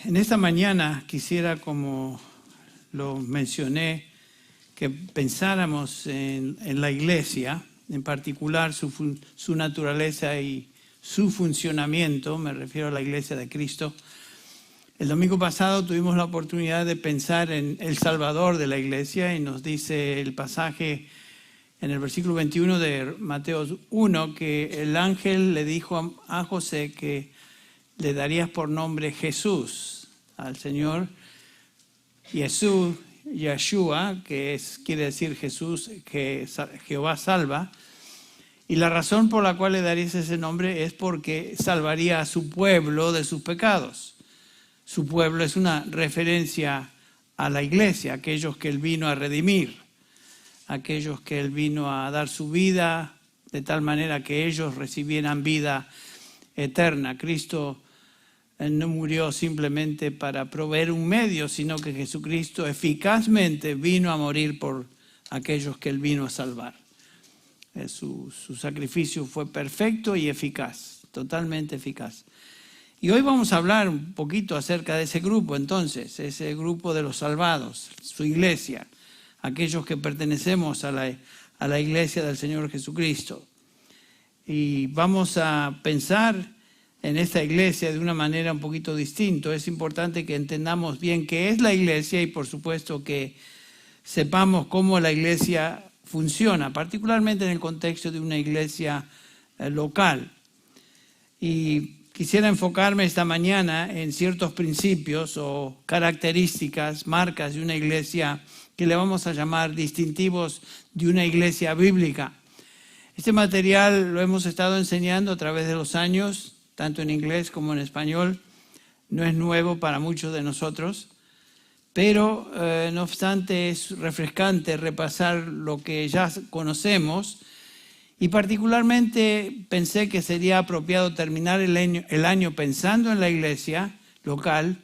En esta mañana quisiera, como lo mencioné, que pensáramos en la iglesia, en particular su naturaleza y su funcionamiento. Me refiero a la iglesia de Cristo. El domingo pasado tuvimos la oportunidad de pensar en el Salvador de la iglesia y nos dice el pasaje en el versículo 21 de Mateo 1 que el ángel le dijo a José que le darías por nombre Jesús al Señor. Jesús, Yeshua, que quiere decir Jesús, que Jehová salva. Y la razón por la cual le darías ese nombre es porque salvaría a su pueblo de sus pecados. Su pueblo es una referencia a la iglesia, aquellos que Él vino a redimir, aquellos que Él vino a dar su vida de tal manera que ellos recibieran vida eterna. Cristo no murió simplemente para proveer un medio, sino que Jesucristo eficazmente vino a morir por aquellos que Él vino a salvar. Su sacrificio fue perfecto y eficaz, totalmente eficaz. Y hoy vamos a hablar un poquito acerca de ese grupo, entonces, ese grupo de los salvados, su iglesia, aquellos que pertenecemos a la iglesia del Señor Jesucristo. Y vamos a pensar en esta iglesia de una manera un poquito distinta. Es importante que entendamos bien qué es la iglesia y por supuesto que sepamos cómo la iglesia funciona, particularmente en el contexto de una iglesia local. Y quisiera enfocarme esta mañana en ciertos principios o características, marcas de una iglesia que le vamos a llamar distintivos de una iglesia bíblica. Este material lo hemos estado enseñando a través de los años, tanto en inglés como en español. No es nuevo para muchos de nosotros, pero no obstante es refrescante repasar lo que ya conocemos. Y particularmente pensé que sería apropiado terminar el año pensando en la iglesia local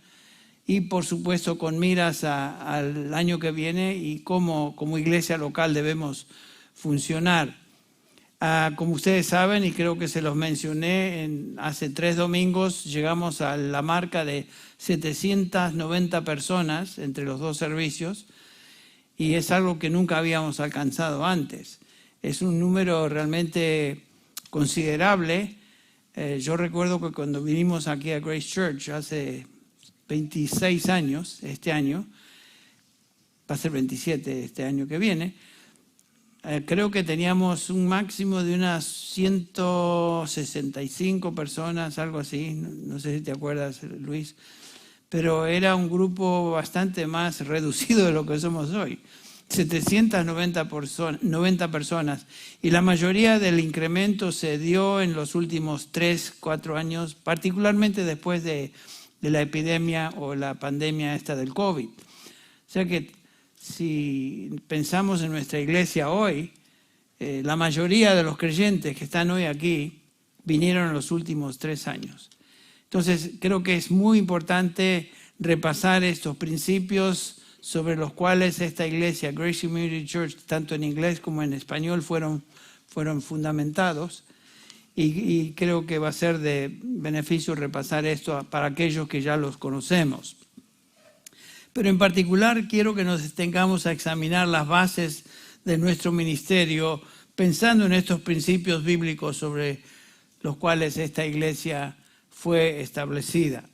y por supuesto con miras al año que viene y cómo como iglesia local debemos funcionar. Como ustedes saben, y creo que se los mencioné hace 3 domingos, llegamos a la marca de 790 personas entre los 2 servicios y es algo que nunca habíamos alcanzado antes. Es un número realmente considerable. Yo recuerdo que cuando vinimos aquí a Grace Church hace 26 años, este año, va a ser 27 este año que viene, creo que teníamos un máximo de unas 165 personas, algo así, no sé si te acuerdas, Luis, pero era un grupo bastante más reducido de lo que somos hoy. 790 personas y la mayoría del incremento se dio en los últimos 3-4 años, particularmente después de la epidemia o la pandemia esta del COVID. O sea que si pensamos en nuestra iglesia hoy, la mayoría de los creyentes que están hoy aquí vinieron en los últimos 3 años. Entonces creo que es muy importante repasar estos principios sobre los cuales esta iglesia, Grace Community Church, tanto en inglés como en español, fueron fundamentados. Y creo que va a ser de beneficio repasar esto para aquellos que ya los conocemos. Pero en particular quiero que nos detengamos a examinar las bases de nuestro ministerio, pensando en estos principios bíblicos sobre los cuales esta iglesia fue establecida.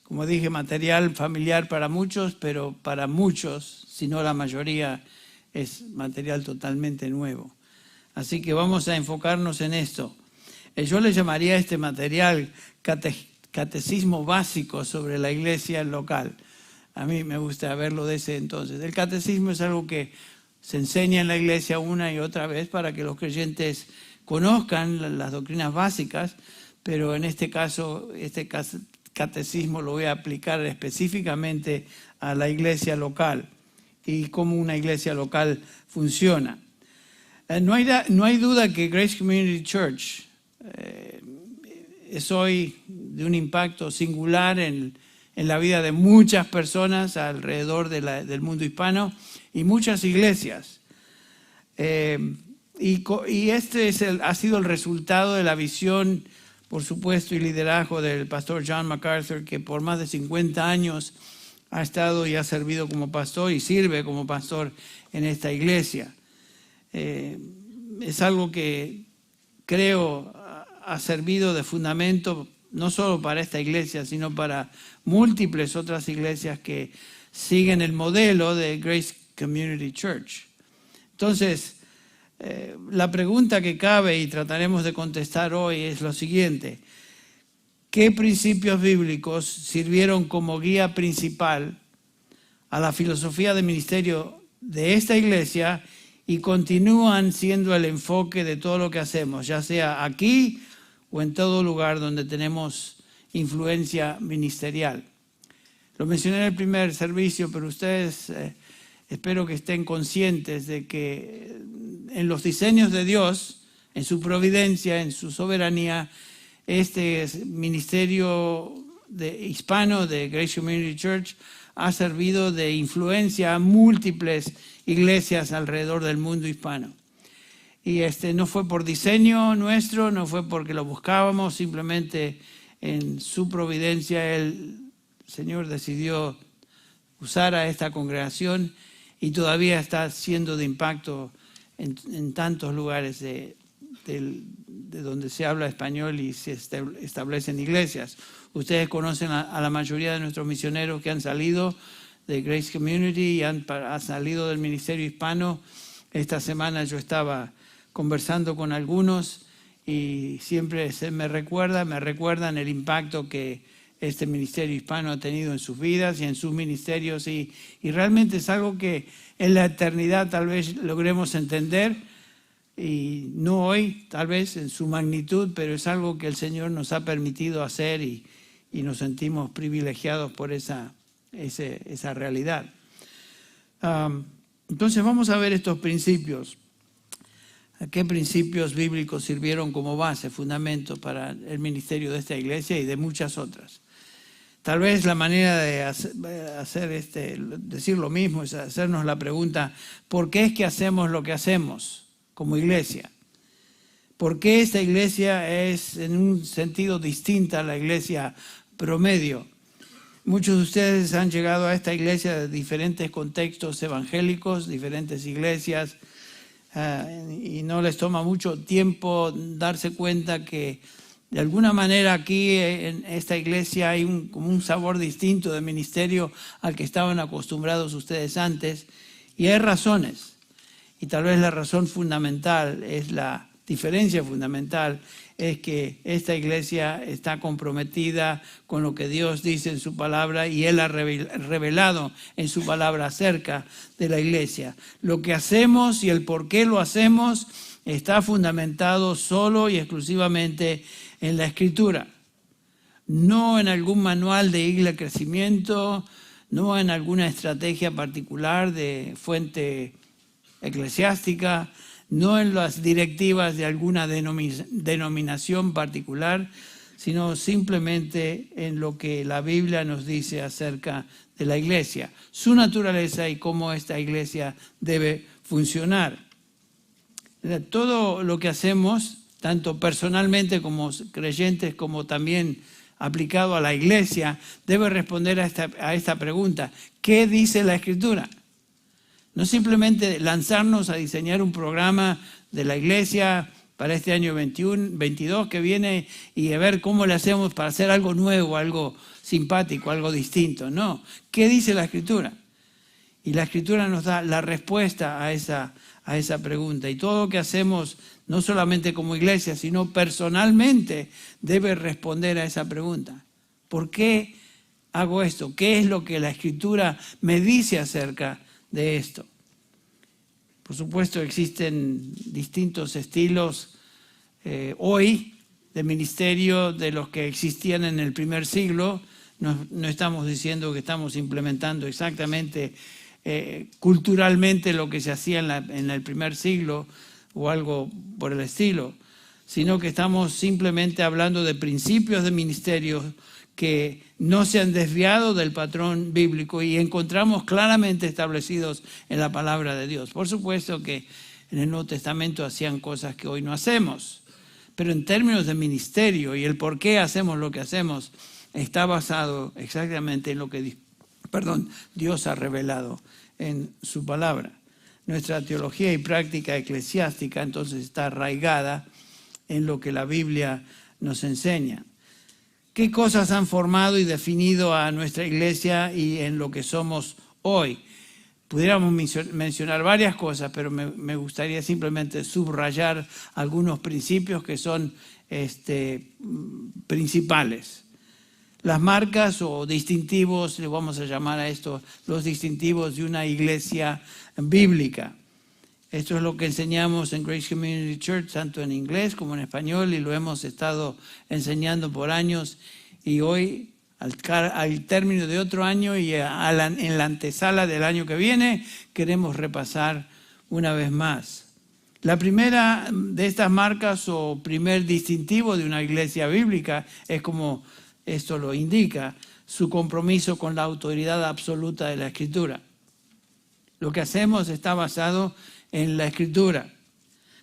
Como dije, material familiar para muchos, pero para muchos, si no la mayoría, es material totalmente nuevo. Así que vamos a enfocarnos en esto. Yo le llamaría a este material catecismo básico sobre la iglesia local. A mí me gusta verlo de ese entonces. El catecismo es algo que se enseña en la iglesia una y otra vez para que los creyentes conozcan las doctrinas básicas, pero en este caso, catecismo lo voy a aplicar específicamente a la iglesia local y cómo una iglesia local funciona. No hay duda que Grace Community Church es hoy de un impacto singular en la vida de muchas personas alrededor del mundo hispano y muchas iglesias. Y este ha sido el resultado de la visión por supuesto, y liderazgo del pastor John MacArthur, que por más de 50 años ha estado y ha servido como pastor y sirve como pastor en esta iglesia. Es algo que creo ha servido de fundamento no solo para esta iglesia, sino para múltiples otras iglesias que siguen el modelo de Grace Community Church. Entonces, la pregunta que cabe y trataremos de contestar hoy es lo siguiente: ¿qué principios bíblicos sirvieron como guía principal a la filosofía de ministerio de esta iglesia y continúan siendo el enfoque de todo lo que hacemos, ya sea aquí o en todo lugar donde tenemos influencia ministerial? Lo mencioné en el primer servicio, pero ustedes espero que estén conscientes de que en los diseños de Dios, en su providencia, en su soberanía, este ministerio hispano de Grace Community Church ha servido de influencia a múltiples iglesias alrededor del mundo hispano. Y no fue por diseño nuestro, no fue porque lo buscábamos, simplemente en su providencia el Señor decidió usar a esta congregación y todavía está siendo de impacto en tantos lugares de donde se habla español y se establecen iglesias. Ustedes conocen a la mayoría de nuestros misioneros que han salido de Grace Community y han salido del ministerio hispano. Esta semana yo estaba conversando con algunos y siempre me recuerdan el impacto que este ministerio hispano ha tenido en sus vidas y en sus ministerios, y realmente es algo que en la eternidad tal vez logremos entender, y no hoy tal vez en su magnitud, pero es algo que el Señor nos ha permitido hacer y nos sentimos privilegiados por esa realidad. Entonces vamos a ver estos principios. ¿A qué principios bíblicos sirvieron como base, fundamento para el ministerio de esta iglesia y de muchas otras? Tal vez la manera de decir lo mismo es hacernos la pregunta: ¿por qué es que hacemos lo que hacemos como iglesia? ¿Por qué esta iglesia es en un sentido distinta a la iglesia promedio? Muchos de ustedes han llegado a esta iglesia de diferentes contextos evangélicos, diferentes iglesias, y no les toma mucho tiempo darse cuenta que de alguna manera aquí en esta iglesia hay como un sabor distinto de ministerio al que estaban acostumbrados ustedes antes, y hay razones. Y tal vez la razón fundamental, la diferencia fundamental, es que esta iglesia está comprometida con lo que Dios dice en su palabra, y Él ha revelado en su palabra acerca de la iglesia. Lo que hacemos y el por qué lo hacemos está fundamentado solo y exclusivamente en la Escritura, no en algún manual de isla de crecimiento, no en alguna estrategia particular de fuente eclesiástica, no en las directivas de alguna denominación particular, sino simplemente en lo que la Biblia nos dice acerca de la iglesia, su naturaleza y cómo esta iglesia debe funcionar. Todo lo que hacemos, tanto personalmente como creyentes, como también aplicado a la iglesia, debe responder a esta pregunta: ¿qué dice la Escritura? No simplemente lanzarnos a diseñar un programa de la iglesia para este año 22 que viene y a ver cómo le hacemos para hacer algo nuevo, algo simpático, algo distinto. No, ¿qué dice la Escritura? Y la Escritura nos da la respuesta a esa pregunta. Y todo lo que hacemos, no solamente como iglesia, sino personalmente, debe responder a esa pregunta. ¿Por qué hago esto? ¿Qué es lo que la Escritura me dice acerca de esto? Por supuesto, existen distintos estilos hoy de ministerio de los que existían en el primer siglo. No estamos diciendo que estamos implementando exactamente culturalmente lo que se hacía en el primer siglo o algo por el estilo, sino que estamos simplemente hablando de principios de ministerio que no se han desviado del patrón bíblico y encontramos claramente establecidos en la palabra de Dios. Por supuesto que en el Nuevo Testamento hacían cosas que hoy no hacemos, pero en términos de ministerio y el por qué hacemos lo que hacemos, está basado exactamente en lo que Dios ha revelado en su palabra. Nuestra teología y práctica eclesiástica entonces está arraigada en lo que la Biblia nos enseña. ¿Qué cosas han formado y definido a nuestra iglesia y en lo que somos hoy? Pudiéramos mencionar varias cosas, pero me gustaría simplemente subrayar algunos principios que son principales. Las marcas o distintivos, le vamos a llamar a esto los distintivos de una iglesia bíblica. Esto es lo que enseñamos en Grace Community Church, tanto en inglés como en español, y lo hemos estado enseñando por años. Y hoy, al término de otro año y en la antesala del año que viene, queremos repasar una vez más. La primera de estas marcas o primer distintivo de una iglesia bíblica es, como esto lo indica, su compromiso con la autoridad absoluta de la Escritura. Lo que hacemos está basado en la Escritura.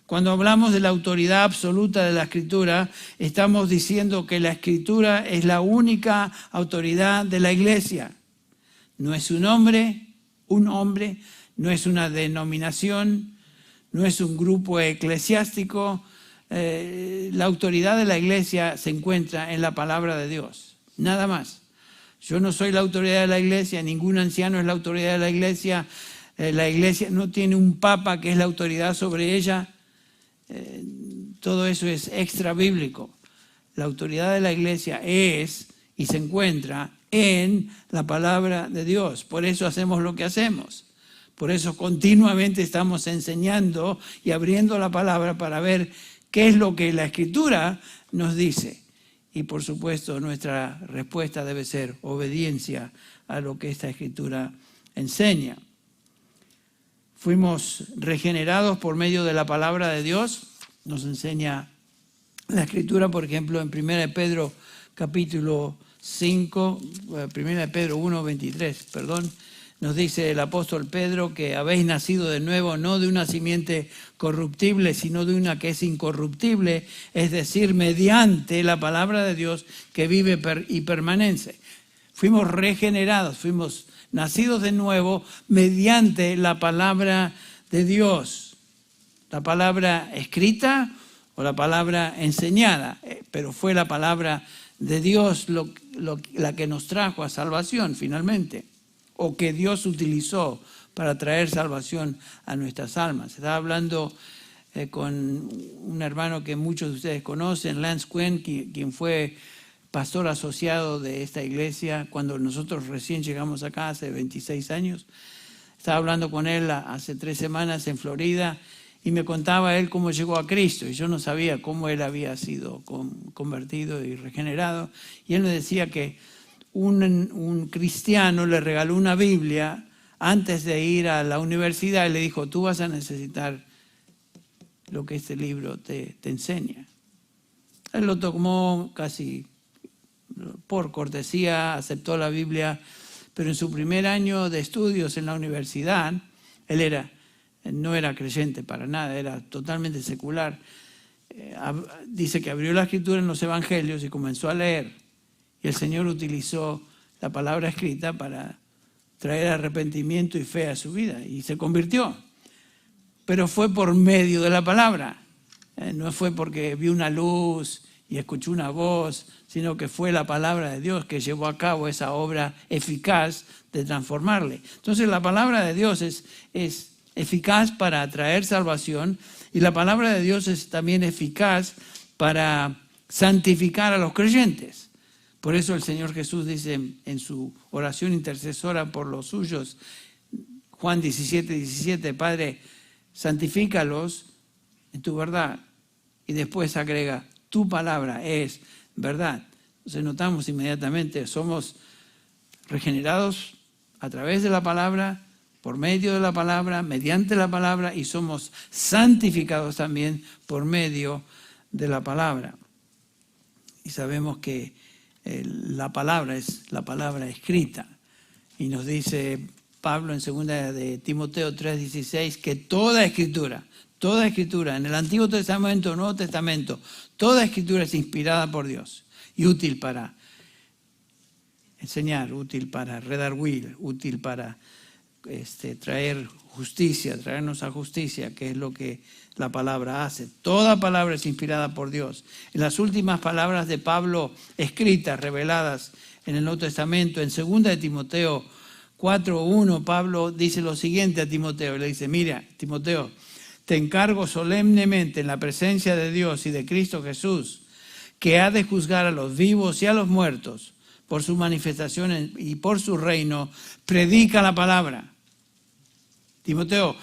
Cuando hablamos de la autoridad absoluta de la Escritura, estamos diciendo que la Escritura es la única autoridad de la iglesia. No es un hombre, no es una denominación, no es un grupo eclesiástico. La autoridad de la iglesia se encuentra en la palabra de Dios, nada más. Yo no soy la autoridad de la iglesia, ningún anciano es la autoridad de la iglesia. La iglesia no tiene un papa que es la autoridad sobre ella. Todo eso es extra bíblico. La autoridad de la iglesia es y se encuentra en la palabra de Dios. Por eso hacemos lo que hacemos. Por eso continuamente estamos enseñando y abriendo la palabra para ver qué es lo que la Escritura nos dice. Y por supuesto nuestra respuesta debe ser obediencia a lo que esta Escritura enseña. Fuimos regenerados por medio de la palabra de Dios. Nos enseña la Escritura, por ejemplo, en 1 Pedro capítulo 5, 1 Pedro 1, 23, nos dice el apóstol Pedro que habéis nacido de nuevo, no de una simiente corruptible, sino de una que es incorruptible, es decir, mediante la palabra de Dios que vive y permanece. Fuimos regenerados, fuimos nacidos de nuevo mediante la palabra de Dios. La palabra escrita o la palabra enseñada, pero fue la palabra de Dios la que nos trajo a salvación finalmente, o que Dios utilizó para traer salvación a nuestras almas. Estaba hablando con un hermano que muchos de ustedes conocen, Lance Quinn, quien fue pastor asociado de esta iglesia cuando nosotros recién llegamos acá hace 26 años. Estaba hablando con él hace 3 semanas en Florida y me contaba él cómo llegó a Cristo. Y yo no sabía cómo él había sido convertido y regenerado. Y él me decía que un cristiano le regaló una Biblia antes de ir a la universidad y le dijo, tú vas a necesitar lo que este libro te enseña. Él lo tomó casi por cortesía, aceptó la Biblia, pero en su primer año de estudios en la universidad, él no era creyente para nada, era totalmente secular. Dice que abrió la Escritura en los Evangelios y comenzó a leer. Y el Señor utilizó la palabra escrita para traer arrepentimiento y fe a su vida. Y se convirtió. Pero fue por medio de la palabra. No fue porque vio una luz y escuchó una voz, sino que fue la palabra de Dios que llevó a cabo esa obra eficaz de transformarle. Entonces la palabra de Dios es eficaz para traer salvación y la palabra de Dios es también eficaz para santificar a los creyentes. Por eso el Señor Jesús dice en su oración intercesora por los suyos, Juan 17, Padre, santifícalos en tu verdad. Y después agrega, tu palabra es verdad. Entonces notamos inmediatamente, somos regenerados a través de la palabra, por medio de la palabra, mediante la palabra, y somos santificados también por medio de la palabra. Y sabemos que la palabra es la palabra escrita. Y nos dice Pablo en 2 de Timoteo 3:16 que toda escritura toda escritura, en el Antiguo Testamento, Nuevo Testamento, toda escritura es inspirada por Dios y útil para enseñar, útil para redarguir, útil para traer justicia, traernos a justicia, que es lo que la palabra hace. Toda palabra es inspirada por Dios. En las últimas palabras de Pablo, escritas, reveladas en el Nuevo Testamento, en 2 de Timoteo 4:1, Pablo dice lo siguiente a Timoteo, le dice: mira, Timoteo, te encargo solemnemente en la presencia de Dios y de Cristo Jesús, que ha de juzgar a los vivos y a los muertos por su manifestación y por su reino, predica la palabra. Timoteo,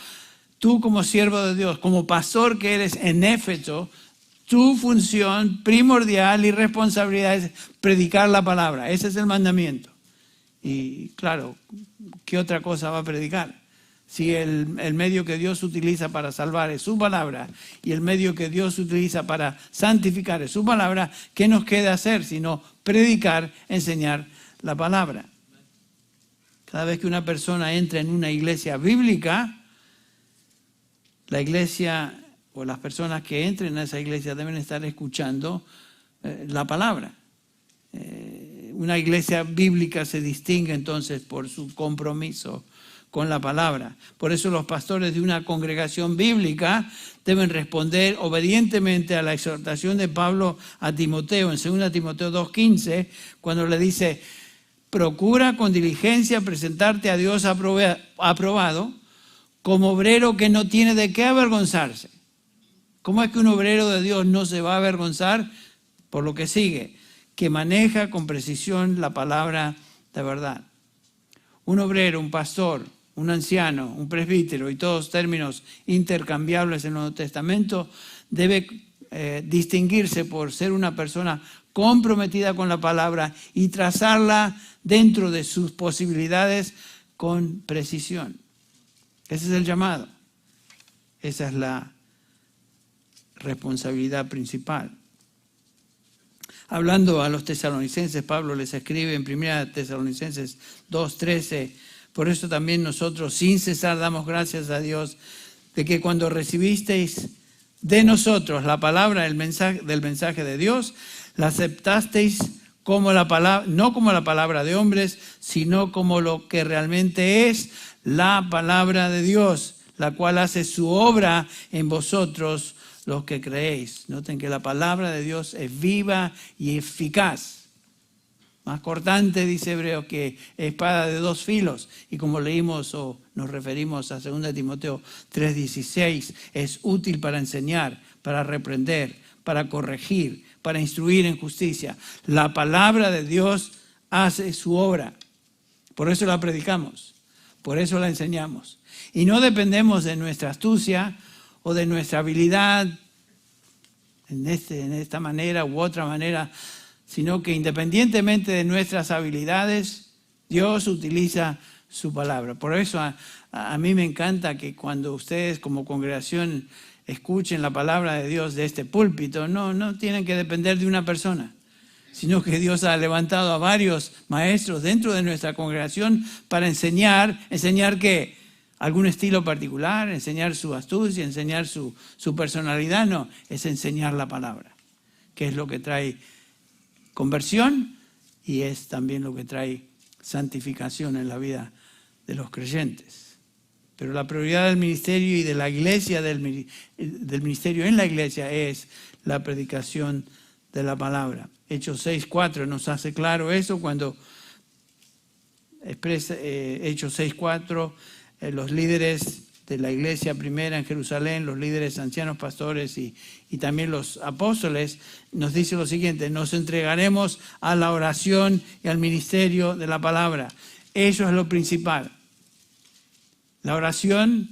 tú como siervo de Dios, como pastor que eres en Éfeso, tu función primordial y responsabilidad es predicar la palabra. Ese es el mandamiento. Y claro, ¿qué otra cosa va a predicar? Si el medio que Dios utiliza para salvar es su palabra y el medio que Dios utiliza para santificar es su palabra, ¿qué nos queda hacer sino predicar, enseñar la palabra? Cada vez que una persona entra en una iglesia bíblica, la iglesia o las personas que entren a esa iglesia deben estar escuchando la palabra. Una iglesia bíblica se distingue entonces por su compromiso con la palabra. Por eso los pastores de una congregación bíblica deben responder obedientemente a la exhortación de Pablo a Timoteo, en 2 Timoteo 2:15, cuando le dice: procura con diligencia presentarte a Dios aprobado, como obrero que no tiene de qué avergonzarse. ¿Cómo es que un obrero de Dios no se va a avergonzar? Por lo que sigue, que maneja con precisión la palabra de verdad. Un obrero, un pastor, un anciano, un presbítero y todos términos intercambiables en el Nuevo Testamento, debe distinguirse por ser una persona comprometida con la palabra y trazarla dentro de sus posibilidades con precisión. Ese es el llamado. Esa es la responsabilidad principal. Hablando a los tesalonicenses, Pablo les escribe en 1 Tesalonicenses 2:13: por eso también nosotros sin cesar damos gracias a Dios de que cuando recibisteis de nosotros la palabra del mensaje de Dios, la aceptasteis como la palabra, no como la palabra de hombres, sino como lo que realmente es la palabra de Dios, la cual hace su obra en vosotros los que creéis. Noten que la palabra de Dios es viva y eficaz. Más cortante, dice Hebreos, que espada de dos filos. Y como leímos o nos referimos a 2 Timoteo 3:16, es útil para enseñar, para reprender, para corregir, para instruir en justicia. La palabra de Dios hace su obra. Por eso la predicamos, por eso la enseñamos. Y no dependemos de nuestra astucia o de nuestra habilidad en esta manera u otra manera, sino que independientemente de nuestras habilidades, Dios utiliza su palabra. Por eso a mí me encanta que cuando ustedes como congregación escuchen la palabra de Dios de este púlpito, no tienen que depender de una persona, sino que Dios ha levantado a varios maestros dentro de nuestra congregación para enseñar ¿qué? Algún estilo particular, enseñar su astucia, enseñar su personalidad. No, es enseñar la palabra, que es lo que trae conversión y es también lo que trae santificación en la vida de los creyentes. Pero la prioridad del ministerio y de la iglesia, del ministerio en la iglesia, es la predicación de la palabra. Hechos 6:4 nos hace claro eso cuando expresa Hechos 6:4, los líderes de la iglesia primera en Jerusalén, los líderes ancianos pastores y también los apóstoles, nos dice lo siguiente: nos entregaremos a la oración y al ministerio de la palabra. Eso es lo principal. La oración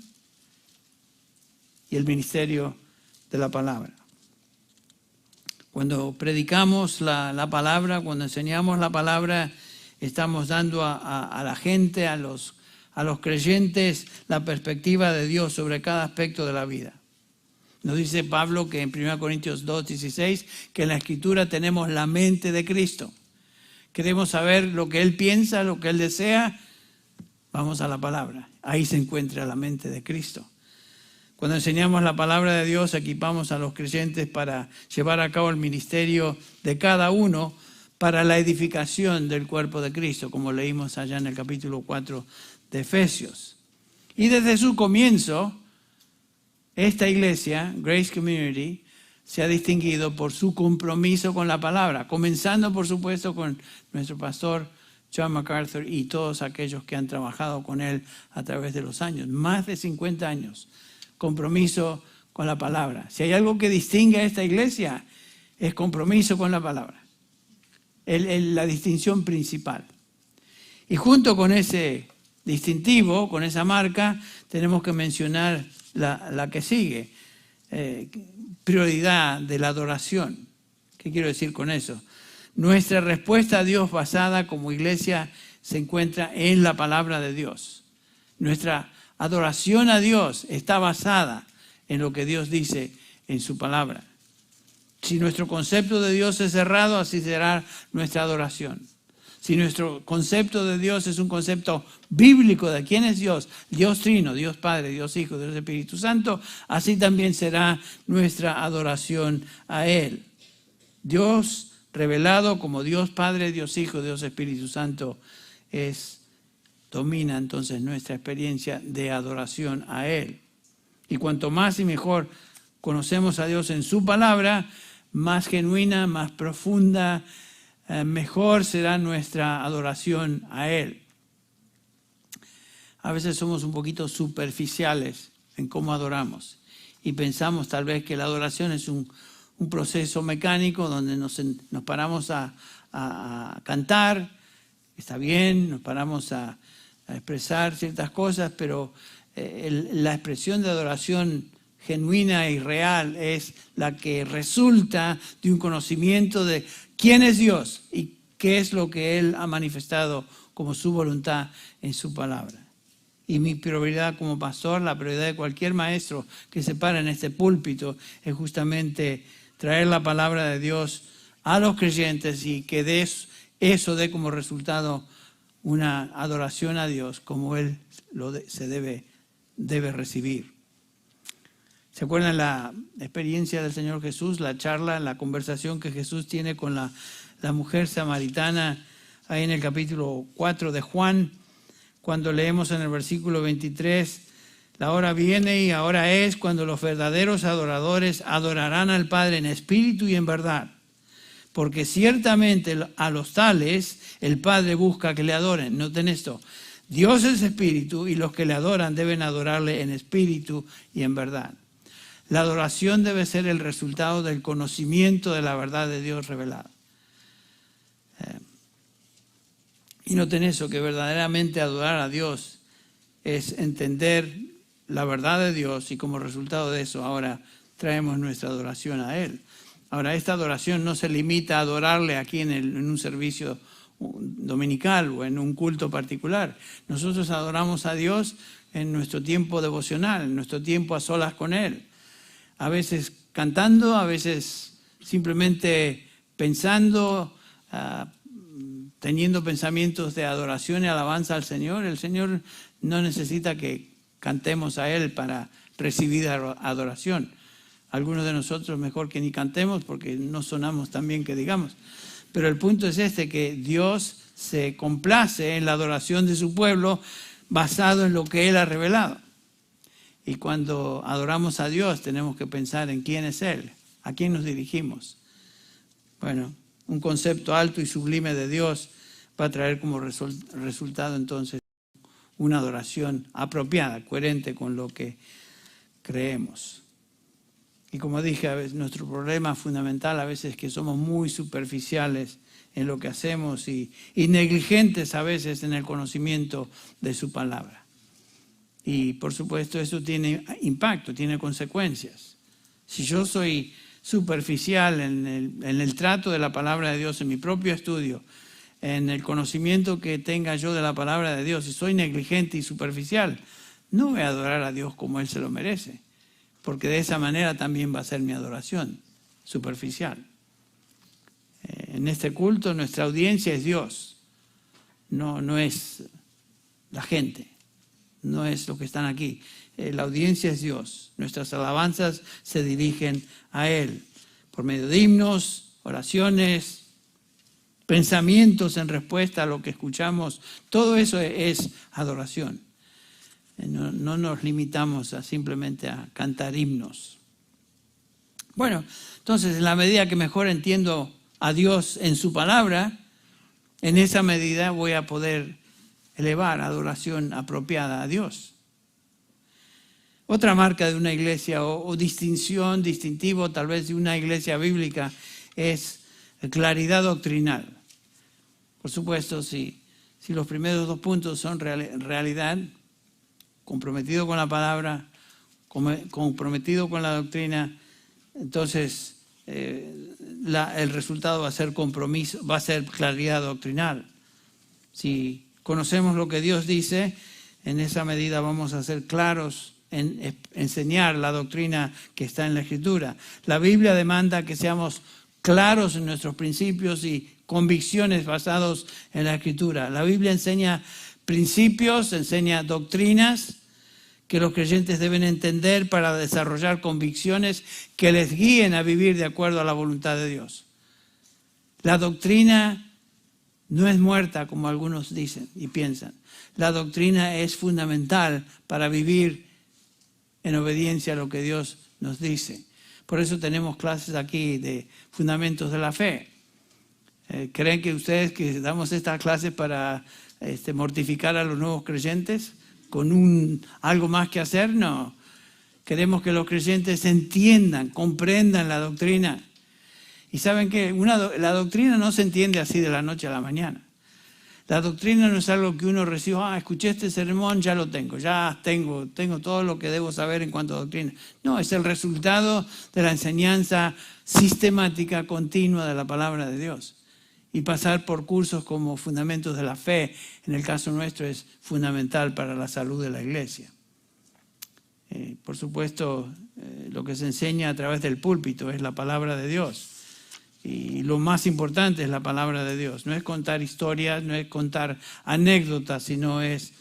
y el ministerio de la palabra. Cuando predicamos la palabra, cuando enseñamos la palabra, estamos dando a la gente, a los creyentes, la perspectiva de Dios sobre cada aspecto de la vida. Nos dice Pablo que en 1 Corintios 2:16, que en la Escritura tenemos la mente de Cristo. Queremos saber lo que Él piensa, lo que Él desea. Vamos a la palabra. Ahí se encuentra la mente de Cristo. Cuando enseñamos la palabra de Dios, equipamos a los creyentes para llevar a cabo el ministerio de cada uno para la edificación del cuerpo de Cristo, como leímos allá en el capítulo 4 de Efesios. Y desde su comienzo, esta iglesia, Grace Community, se ha distinguido por su compromiso con la palabra, comenzando por supuesto con nuestro pastor John MacArthur y todos aquellos que han trabajado con él a través de los años, más de 50 años, compromiso con la palabra. Si hay algo que distingue a esta iglesia, es compromiso con la palabra, la distinción principal. Y junto con ese distintivo, con esa marca, tenemos que mencionar la que sigue, prioridad de la adoración. ¿Qué quiero decir con eso? Nuestra respuesta a Dios basada como iglesia se encuentra en la palabra de Dios. Nuestra adoración a Dios está basada en lo que Dios dice en su palabra. Si nuestro concepto de Dios es cerrado, así será nuestra adoración. Si nuestro concepto de Dios es un concepto bíblico de quién es Dios, Dios Trino, Dios Padre, Dios Hijo, Dios Espíritu Santo, así también será nuestra adoración a Él. Dios revelado como Dios Padre, Dios Hijo, Dios Espíritu Santo domina entonces nuestra experiencia de adoración a Él. Y cuanto más y mejor conocemos a Dios en su palabra, más genuina, más profunda, mejor será nuestra adoración a Él. A veces somos un poquito superficiales en cómo adoramos y pensamos tal vez que la adoración es un proceso mecánico donde nos paramos a cantar, está bien, nos paramos a expresar ciertas cosas, pero la expresión de adoración genuina y real es la que resulta de un conocimiento de quién es Dios y qué es lo que Él ha manifestado como su voluntad en su palabra. Y mi prioridad como pastor, la prioridad de cualquier maestro que se para en este púlpito es justamente traer la palabra de Dios a los creyentes y que eso dé como resultado una adoración a Dios como Él se debe recibir. ¿Se acuerdan la experiencia del Señor Jesús, la charla, la conversación que Jesús tiene con la mujer samaritana ahí en el capítulo 4 de Juan, cuando leemos en el versículo 23, la hora viene y ahora es cuando los verdaderos adoradores adorarán al Padre en espíritu y en verdad, porque ciertamente a los tales el Padre busca que le adoren. Noten esto, Dios es espíritu y los que le adoran deben adorarle en espíritu y en verdad. La adoración debe ser el resultado del conocimiento de la verdad de Dios revelada. Y noten eso, que verdaderamente adorar a Dios es entender la verdad de Dios y como resultado de eso ahora traemos nuestra adoración a Él. Ahora, esta adoración no se limita a adorarle aquí en un servicio dominical o en un culto particular. Nosotros adoramos a Dios en nuestro tiempo devocional, en nuestro tiempo a solas con Él. A veces cantando, a veces simplemente pensando, teniendo pensamientos de adoración y alabanza al Señor. El Señor no necesita que cantemos a Él para recibir adoración. Algunos de nosotros mejor que ni cantemos porque no sonamos tan bien que digamos. Pero el punto es que Dios se complace en la adoración de su pueblo basado en lo que Él ha revelado. Y cuando adoramos a Dios tenemos que pensar en quién es Él, a quién nos dirigimos. Bueno, un concepto alto y sublime de Dios va a traer como resultado entonces una adoración apropiada, coherente con lo que creemos. Y como dije, a veces, nuestro problema fundamental a veces es que somos muy superficiales en lo que hacemos y negligentes a veces en el conocimiento de su palabra. Y por supuesto eso tiene impacto, tiene consecuencias. Si yo soy superficial en el trato de la palabra de Dios, en mi propio estudio, en el conocimiento que tenga yo de la palabra de Dios, si soy negligente y superficial, no voy a adorar a Dios como Él se lo merece, porque de esa manera también va a ser mi adoración superficial. En este culto nuestra audiencia es Dios, no es la gente. no es lo que están aquí. La audiencia es Dios. Nuestras alabanzas se dirigen a Él por medio de himnos, oraciones, pensamientos en respuesta a lo que escuchamos. Todo eso es adoración. No nos limitamos simplemente a cantar himnos. Bueno, entonces en la medida que mejor entiendo a Dios en su palabra, en esa medida voy a poder elevar adoración apropiada a Dios. Otra marca de una iglesia o distinción, distintivo tal vez de una iglesia bíblica es claridad doctrinal. Por supuesto, si los primeros dos puntos son realidad, comprometido con la palabra, comprometido con la doctrina, entonces el resultado va a ser compromiso, va a ser claridad doctrinal. Si conocemos lo que Dios dice, en esa medida vamos a ser claros en enseñar la doctrina que está en la Escritura. La Biblia demanda que seamos claros en nuestros principios y convicciones basados en la Escritura. La Biblia enseña principios, enseña doctrinas que los creyentes deben entender para desarrollar convicciones que les guíen a vivir de acuerdo a la voluntad de Dios. La doctrina no es muerta, como algunos dicen y piensan. La doctrina es fundamental para vivir en obediencia a lo que Dios nos dice. Por eso tenemos clases aquí de fundamentos de la fe. ¿Creen que ustedes que damos estas clases para mortificar a los nuevos creyentes con algo más que hacer? No. Queremos que los creyentes entiendan, comprendan la doctrina. Y saben que la doctrina no se entiende así de la noche a la mañana. La doctrina no es algo que uno reciba, escuché este sermón, ya lo tengo, ya tengo todo lo que debo saber en cuanto a doctrina. No, es el resultado de la enseñanza sistemática, continua de la palabra de Dios. Y pasar por cursos como fundamentos de la fe, en el caso nuestro, es fundamental para la salud de la iglesia. Por supuesto, lo que se enseña a través del púlpito es la palabra de Dios. Y lo más importante es la palabra de Dios. No es contar historias, no es contar anécdotas, sino es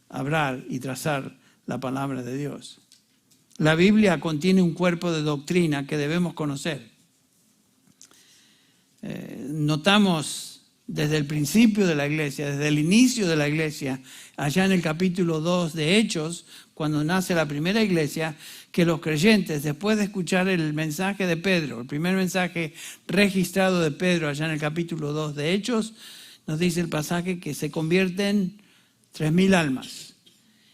hablar y trazar la palabra de Dios. La Biblia contiene un cuerpo de doctrina que debemos conocer. Notamos desde el principio de la iglesia, desde el inicio de la iglesia, allá en el capítulo 2 de Hechos, cuando nace la primera iglesia, que los creyentes, después de escuchar el mensaje de Pedro, el primer mensaje registrado de Pedro allá en el capítulo 2 de Hechos, nos dice el pasaje que se convierten 3.000 almas.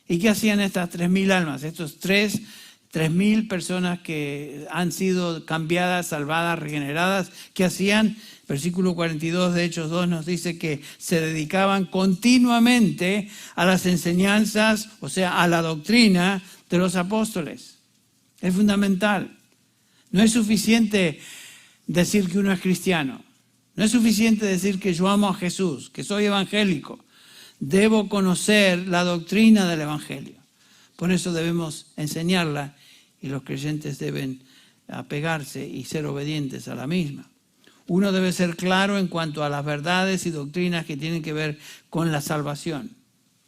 ¿Y qué hacían estas 3.000 almas? Estos 3.000 personas que han sido cambiadas, salvadas, regeneradas, ¿qué hacían? Versículo 42 de Hechos 2 nos dice que se dedicaban continuamente a las enseñanzas, o sea, a la doctrina de los apóstoles. Es fundamental. No es suficiente decir que uno es cristiano. No es suficiente decir que yo amo a Jesús, que soy evangélico. Debo conocer la doctrina del evangelio. Por eso debemos enseñarla y los creyentes deben apegarse y ser obedientes a la misma. Uno debe ser claro en cuanto a las verdades y doctrinas que tienen que ver con la salvación.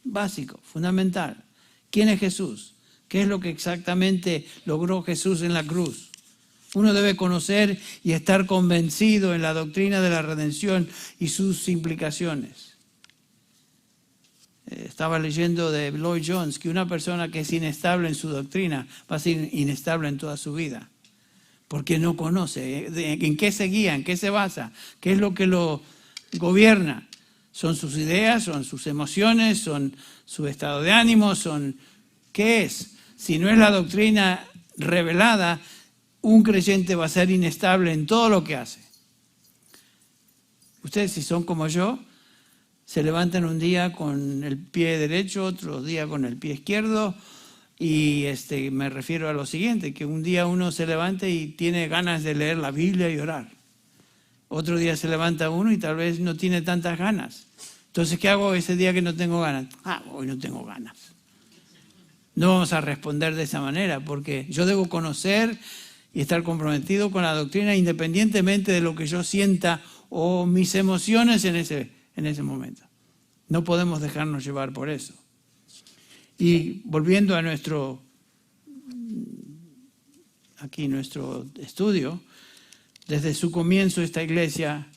Básico, fundamental. ¿Quién es Jesús? ¿Qué es lo que exactamente logró Jesús en la cruz? Uno debe conocer y estar convencido en la doctrina de la redención y sus implicaciones. Estaba leyendo de Lloyd Jones que una persona que es inestable en su doctrina va a ser inestable en toda su vida. Porque no conoce en qué se guía, en qué se basa, qué es lo que lo gobierna. Son sus ideas, son sus emociones, son su estado de ánimo, ¿qué es? Si no es la doctrina revelada, un creyente va a ser inestable en todo lo que hace. Ustedes, si son como yo, se levantan un día con el pie derecho, otro día con el pie izquierdo, y me refiero a lo siguiente, que un día uno se levanta y tiene ganas de leer la Biblia y orar. Otro día se levanta uno y tal vez no tiene tantas ganas. Entonces, ¿qué hago ese día que no tengo ganas? Hoy no tengo ganas. No vamos a responder de esa manera, porque yo debo conocer y estar comprometido con la doctrina independientemente de lo que yo sienta o mis emociones en ese momento. No podemos dejarnos llevar por eso. Y volviendo a nuestro estudio, desde su comienzo esta iglesia,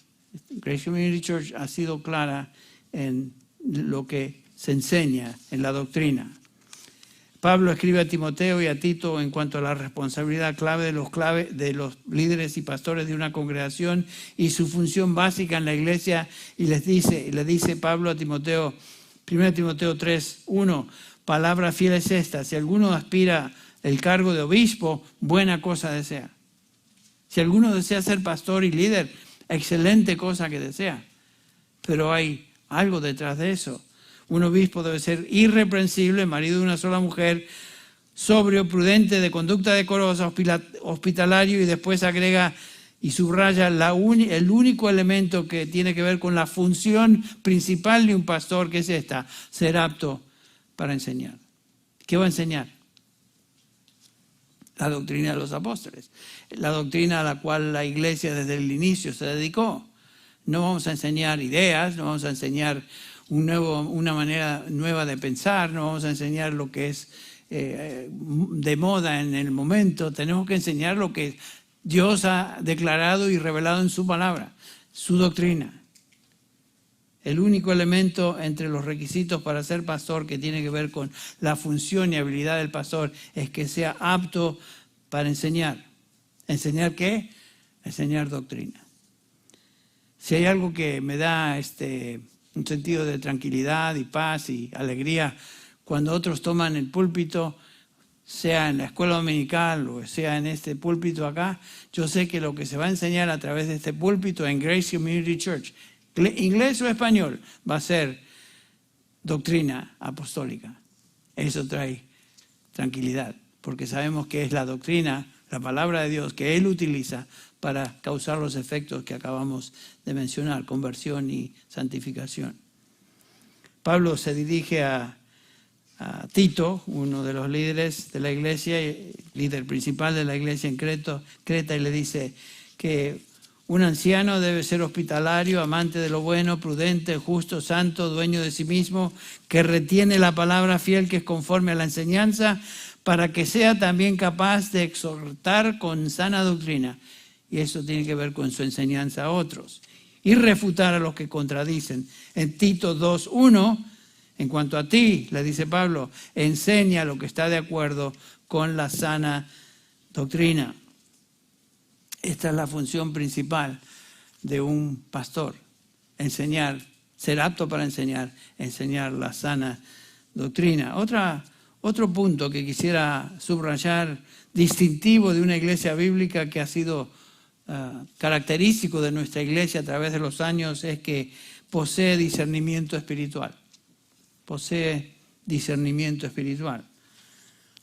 Grace Community Church, ha sido clara en lo que se enseña en la doctrina. Pablo escribe a Timoteo y a Tito en cuanto a la responsabilidad clave de los líderes y pastores de una congregación y su función básica en la iglesia, y le dice Pablo a Timoteo, 1 Timoteo 3:1, palabra fiel es esta: si alguno aspira el cargo de obispo, buena cosa desea. Si alguno desea ser pastor y líder, excelente cosa que desea. Pero hay algo detrás de eso. Un obispo debe ser irreprensible, marido de una sola mujer, sobrio, prudente, de conducta decorosa, hospitalario, y después agrega y subraya el único elemento que tiene que ver con la función principal de un pastor, que es esta: ser apto para enseñar. ¿Qué va a enseñar? La doctrina de los apóstoles, la doctrina a la cual la iglesia desde el inicio se dedicó. No vamos a enseñar ideas, no vamos a enseñar una manera nueva de pensar, no vamos a enseñar lo que es de moda en el momento. Tenemos que enseñar lo que Dios ha declarado y revelado en su palabra, su doctrina. El único elemento entre los requisitos para ser pastor que tiene que ver con la función y habilidad del pastor es que sea apto para enseñar. ¿Enseñar qué? Enseñar doctrina. Si hay algo que me da un sentido de tranquilidad y paz y alegría cuando otros toman el púlpito, sea en la escuela dominical o sea en este púlpito acá, yo sé que lo que se va a enseñar a través de este púlpito en Grace Community Church, inglés o español, va a ser doctrina apostólica. Eso trae tranquilidad, porque sabemos que es la doctrina, la palabra de Dios que Él utiliza para causar los efectos que acabamos de mencionar: conversión y santificación. Pablo se dirige a Tito, uno de los líderes de la iglesia, líder principal de la iglesia en Creta, y le dice que un anciano debe ser hospitalario, amante de lo bueno, prudente, justo, santo, dueño de sí mismo, que retiene la palabra fiel que es conforme a la enseñanza, para que sea también capaz de exhortar con sana doctrina. Y eso tiene que ver con su enseñanza a otros. Y refutar a los que contradicen. En Tito 2:1, en cuanto a ti, le dice Pablo, enseña lo que está de acuerdo con la sana doctrina. Esta es la función principal de un pastor: enseñar, ser apto para enseñar la sana doctrina. Otro punto que quisiera subrayar, distintivo de una iglesia bíblica que ha sido característico de nuestra iglesia a través de los años, es que posee discernimiento espiritual. Posee discernimiento espiritual.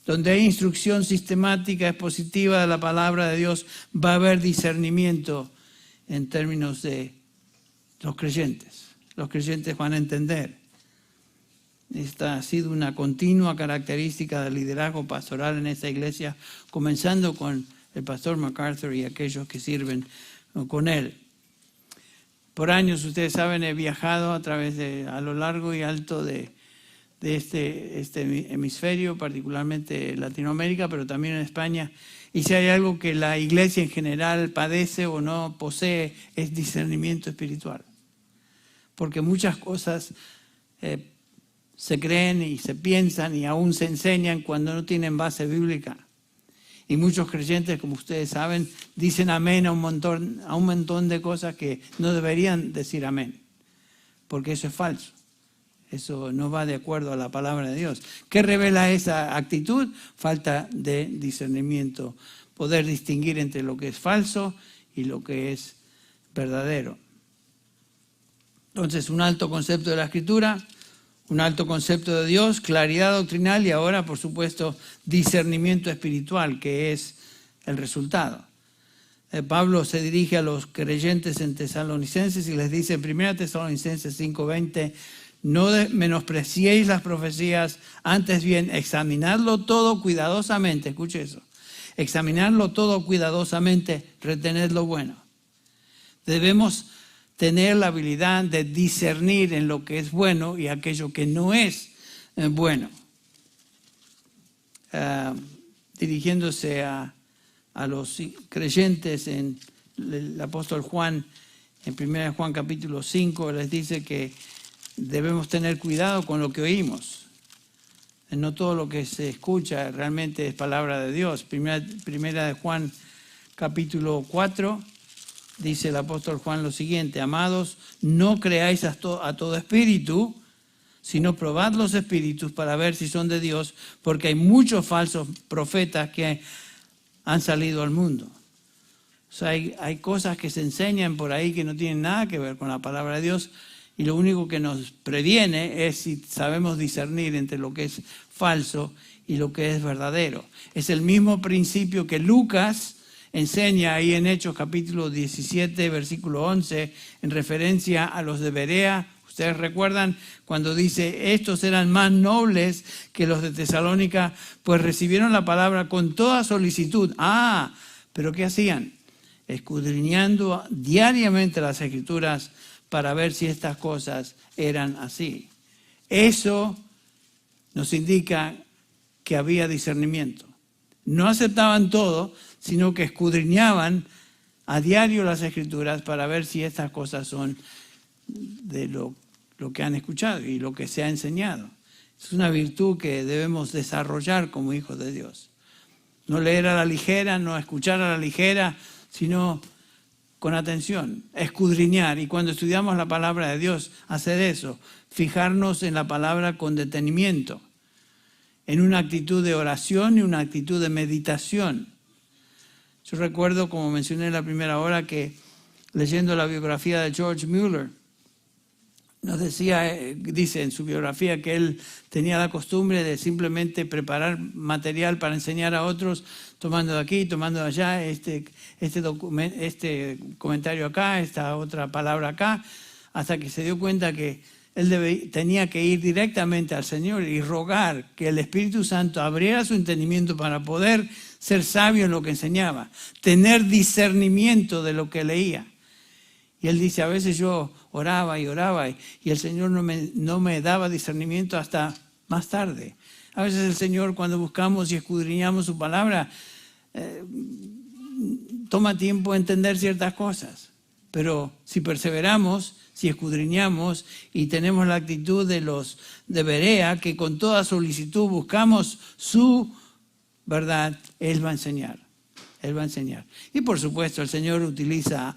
Donde hay instrucción sistemática, expositiva de la palabra de Dios, va a haber discernimiento en términos de los creyentes. Los creyentes van a entender. Esta ha sido una continua característica del liderazgo pastoral en esta iglesia, comenzando con el pastor MacArthur y aquellos que sirven con él. Por años, ustedes saben, he viajado a lo largo y alto de este hemisferio, particularmente Latinoamérica, pero también en España. Y si hay algo que la iglesia en general padece o no posee, es discernimiento espiritual. Porque muchas cosas se creen y se piensan y aún se enseñan cuando no tienen base bíblica. Y muchos creyentes, como ustedes saben, dicen amén a un montón de cosas que no deberían decir amén, porque eso es falso. Eso no va de acuerdo a la palabra de Dios. ¿Qué revela esa actitud? Falta de discernimiento. Poder distinguir entre lo que es falso y lo que es verdadero. Entonces, un alto concepto de la Escritura, un alto concepto de Dios, claridad doctrinal y ahora, por supuesto, discernimiento espiritual, que es el resultado. Pablo se dirige a los creyentes en Tesalonicenses y les dice en 1 Tesalonicenses 5:20, no menospreciéis las profecías, antes bien examinadlo todo cuidadosamente. Escuche eso. Examinadlo todo cuidadosamente, retened lo bueno. Debemos tener la habilidad de discernir en lo que es bueno y aquello que no es bueno. dirigiéndose a los creyentes en el apóstol Juan, en 1 Juan capítulo 5, les dice que debemos tener cuidado con lo que oímos. No todo lo que se escucha realmente es palabra de Dios. Primera de Juan capítulo 4, dice el apóstol Juan lo siguiente: amados, no creáis a todo espíritu, sino probad los espíritus para ver si son de Dios, porque hay muchos falsos profetas que han salido al mundo. O sea, hay cosas que se enseñan por ahí que no tienen nada que ver con la palabra de Dios, y lo único que nos previene es si sabemos discernir entre lo que es falso y lo que es verdadero. Es el mismo principio que Lucas enseña ahí en Hechos capítulo 17, versículo 11, en referencia a los de Berea. Ustedes recuerdan cuando dice: estos eran más nobles que los de Tesalónica, pues recibieron la palabra con toda solicitud. ¿Pero qué hacían? Escudriñando diariamente las Escrituras para ver si estas cosas eran así. Eso nos indica que había discernimiento. No aceptaban todo, sino que escudriñaban a diario las Escrituras para ver si estas cosas son de lo que han escuchado y lo que se ha enseñado. Es una virtud que debemos desarrollar como hijos de Dios. No leer a la ligera, no escuchar a la ligera, sino con atención, escudriñar. Y cuando estudiamos la palabra de Dios, hacer eso, fijarnos en la palabra con detenimiento, en una actitud de oración y una actitud de meditación. Yo recuerdo, como mencioné en la primera hora, que leyendo la biografía de George Mueller, nos dice en su biografía que él tenía la costumbre de simplemente preparar material para enseñar a otros, tomando de aquí, tomando de allá, este comentario acá, esta otra palabra acá, hasta que se dio cuenta que él tenía que ir directamente al Señor y rogar que el Espíritu Santo abriera su entendimiento para poder ser sabio en lo que enseñaba, tener discernimiento de lo que leía. Y él dice: a veces yo oraba y el Señor no me daba discernimiento hasta más tarde. A veces el Señor, cuando buscamos y escudriñamos su palabra, toma tiempo entender ciertas cosas. Pero si perseveramos, si escudriñamos y tenemos la actitud de los de Berea, que con toda solicitud buscamos su verdad, Él va a enseñar. Él va a enseñar. Y por supuesto el Señor utiliza